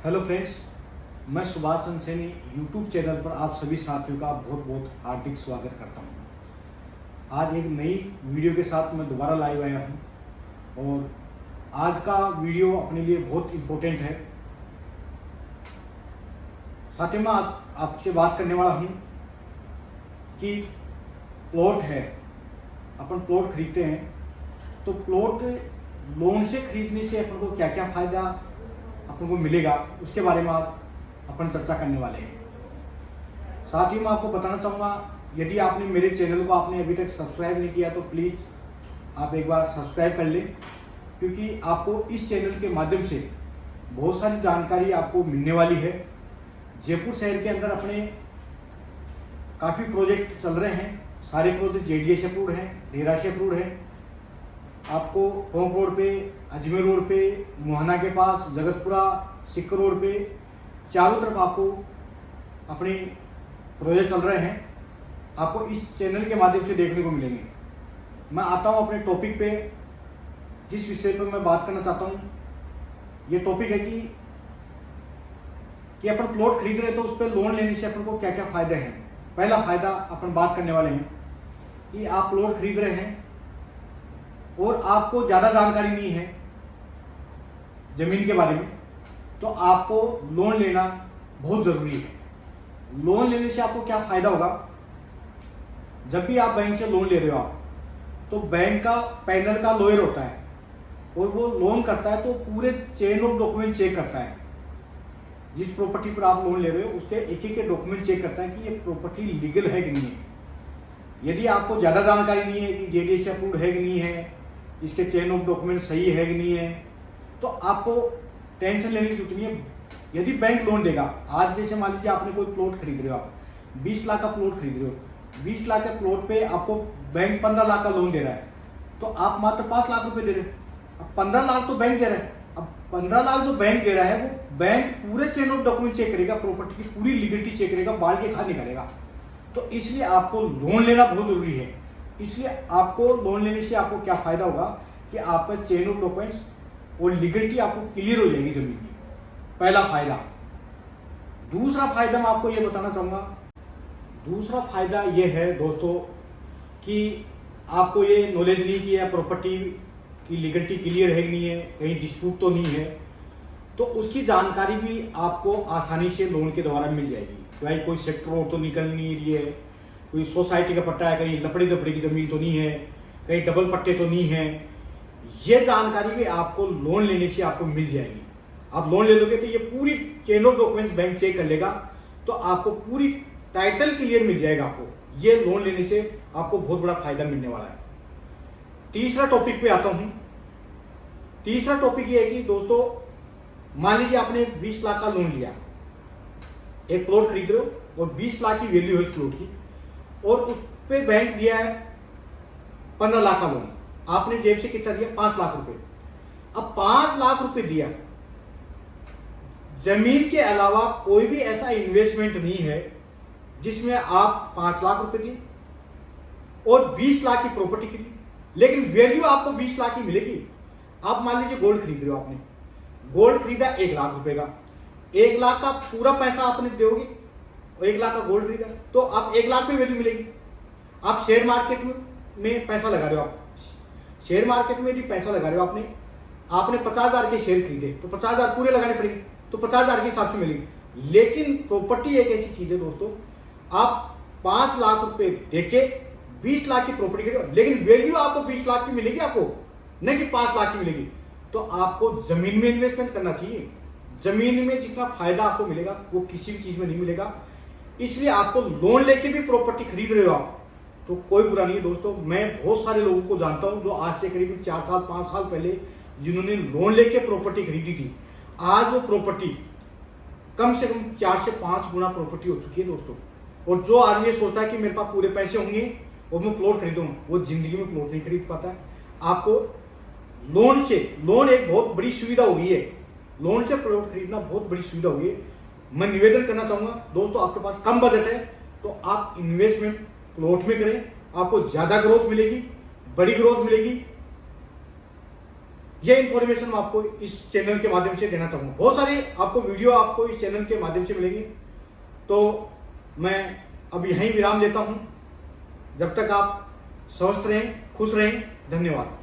Hello friends, मैं Subhash सनसैनी YouTube channel पर आप सभी साथियों का बहुत बहुत हार्दिक स्वागत करता हूं। आज एक नई वीडियो के साथ मैं दोबारा लाइव आया हूं और आज का वीडियो अपने लिए बहुत इम्पोर्टेंट है। साथियों, मैं आपसे बात करने वाला हूं कि प्लॉट है, अपन प्लॉट खरीदते हैं तो प्लॉट लोन से खरीदने से अपन को क्या क्या फ़ायदा अपन को मिलेगा, उसके बारे में आप अपन चर्चा करने वाले हैं। साथ ही मैं आपको बताना चाहूँगा, यदि आपने मेरे चैनल को आपने अभी तक सब्सक्राइब नहीं किया तो प्लीज़ आप एक बार सब्सक्राइब कर लें, क्योंकि आपको इस चैनल के माध्यम से बहुत सारी जानकारी आपको मिलने वाली है। जयपुर शहर के अंदर अपने काफ़ी प्रोजेक्ट चल रहे हैं, सारे प्रोजेक्ट JDA से अप्रूव्ड हैं, रेरा से अप्रूव्ड है। आपको टोंक रोड पे, अजमेर रोड पे, मोहना के पास, जगतपुरा, सिक्कर रोड पे, चारों तरफ आपको अपने प्रोजेक्ट चल रहे हैं, आपको इस चैनल के माध्यम से देखने को मिलेंगे। मैं आता हूँ अपने टॉपिक पे, जिस विषय पर मैं बात करना चाहता हूँ। ये टॉपिक है कि अपन प्लॉट खरीद रहे हैं तो उस पर लोन लेने से अपन को क्या क्या फ़ायदे हैं। पहला फ़ायदा अपन बात करने वाले हैं कि आप प्लॉट खरीद रहे हैं और आपको ज़्यादा जानकारी नहीं है ज़मीन के बारे में, तो आपको लोन लेना बहुत ज़रूरी है। लोन लेने से आपको क्या फ़ायदा होगा, जब भी आप बैंक से लोन ले रहे हो आप, तो बैंक का पैनल का लॉयर होता है और वो लोन करता है तो पूरे चेन ऑफ डॉक्यूमेंट चेक करता है। जिस प्रॉपर्टी पर आप लोन ले रहे हो उसके एक एक के डॉक्यूमेंट चेक करता है कि ये प्रॉपर्टी लीगल है कि नहीं है। यदि आपको ज़्यादा जानकारी नहीं है कि JDA से अप्रूव्ड है कि नहीं है, इसके चेन ऑफ डॉक्यूमेंट सही है कि नहीं है, तो आपको टेंशन लेने की जरूरत नहीं है। यदि बैंक लोन देगा, आज जैसे मान लीजिए आपने कोई प्लॉट खरीद रहे हो, आप 20 लाख का प्लॉट खरीद रहे हो, 20 लाख के प्लॉट पे आपको बैंक 15 लाख का लोन दे रहा है, तो आप मात्र 5 लाख रुपए दे रहे हो। अब 15 लाख तो बैंक दे रहा है, अब 15 लाख जो बैंक दे रहा है वो बैंक पूरे चेन ऑफ डॉक्यूमेंट चेक करेगा, प्रॉपर्टी की पूरी लीगलिटी चेक करेगा, बाल के खा निकालेगा। तो इसलिए आपको लोन लेना बहुत जरूरी है। इसलिए आपको लोन लेने से आपको क्या फायदा होगा कि आपका चेन ऑफ डॉक्यूमेंट्स और लीगलिटी आपको क्लियर हो जाएगी जमीन की। पहला फायदा। दूसरा फायदा मैं आपको ये बताना चाहूंगा, दूसरा फायदा ये है दोस्तों कि आपको ये नॉलेज नहीं कि प्रॉपर्टी की लीगलिटी क्लियर है कि नहीं है, कहीं डिस्प्यूट तो नहीं है, तो उसकी जानकारी भी आपको आसानी से लोन के द्वारा मिल जाएगी। भाई कोई सेक्टर रोड तो निकल नहीं रही है, कोई सोसाइटी का पट्टा है, कहीं लपड़ी झपड़ी की जमीन तो नहीं है, कहीं डबल पट्टे तो नहीं है, ये जानकारी भी आपको लोन लेने से आपको मिल जाएगी। आप लोन ले लोगे तो ये पूरी chain of documents bank cheque कर लेगा, तो आपको पूरी टाइटल क्लियर मिल जाएगा। आपको ये लोन लेने से आपको बहुत बड़ा फायदा मिलने वाला है। तीसरा टॉपिक पे आता हूं। तीसरा टॉपिक ये है कि दोस्तों, मान लीजिए आपने 20 लाख का लोन लिया, एक प्लॉट खरीद रहे हो और 20 लाख की वैल्यू है उस प्लॉट की, और उस पे बैंक दिया है 15 लाख का लोन। आपने जेब से कितना दिया? 5 लाख रुपए। अब 5 लाख रुपए दिया, जमीन के अलावा कोई भी ऐसा इन्वेस्टमेंट नहीं है जिसमें आप 5 लाख रुपए दिए और 20 लाख की प्रॉपर्टी खरीदी, लेकिन वैल्यू आपको 20 लाख की मिलेगी। आप मान लीजिए गोल्ड खरीद रहे हो, आपने गोल्ड खरीदा 1 लाख रुपए का, 1 लाख का पूरा पैसा आपने दोगे और 1 लाख का गोल्ड खरीदा तो आप 1 लाख में वैल्यू मिलेगी। आप शेयर मार्केट में पैसा लगा रहे हो, आप शेयर मार्केट में भी पैसा लगा रहे हो, आपने 50,000 के शेयर खरीदे तो 50,000 पूरे लगाने पड़ेंगे, तो 50,000 के हिसाब से मिलेगी। लेकिन प्रॉपर्टी एक ऐसी चीज है दोस्तों, आप 5 लाख रुपए देके 20 लाख की प्रॉपर्टी खरीदो, लेकिन वैल्यू आपको 20 लाख की मिलेगी, आपको नहीं कि 5 लाख की मिलेगी। तो आपको जमीन में इन्वेस्टमेंट करना चाहिए। जमीन में जितना फायदा आपको मिलेगा वो किसी भी चीज में नहीं मिलेगा। इसलिए आपको लोन लेके भी प्रॉपर्टी खरीद रहे हो आप, तो कोई बुरा नहीं है दोस्तों। मैं बहुत सारे लोगों को जानता हूं जो आज से करीब 4 साल 5 साल पहले जिन्होंने लोन लेके प्रॉपर्टी खरीदी थी, आज वो प्रॉपर्टी कम से कम 4 से 5 गुना प्रॉपर्टी हो चुकी है दोस्तों। और जो आदमी सोचता है कि मेरे पास पूरे पैसे होंगे और मैं प्लॉट खरीदूंगा, वो जिंदगी में प्लॉट नहीं खरीद पाता है। आपको लोन एक बहुत बड़ी सुविधा हो गई है, लोन से प्लॉट खरीदना बहुत बड़ी सुविधा हो गई है। मैं निवेदन करना चाहूंगा दोस्तों, आपके पास कम बजट है तो आप इन्वेस्टमेंट प्लॉट में करें, आपको ज्यादा ग्रोथ मिलेगी, बड़ी ग्रोथ मिलेगी। ये इन्फॉर्मेशन मैं आपको इस चैनल के माध्यम से देना चाहूँगा। बहुत सारे आपको वीडियो आपको इस चैनल के माध्यम से मिलेंगे। तो मैं अब यहीं विराम लेता हूँ। जब तक आप स्वस्थ रहें, खुश रहें। धन्यवाद।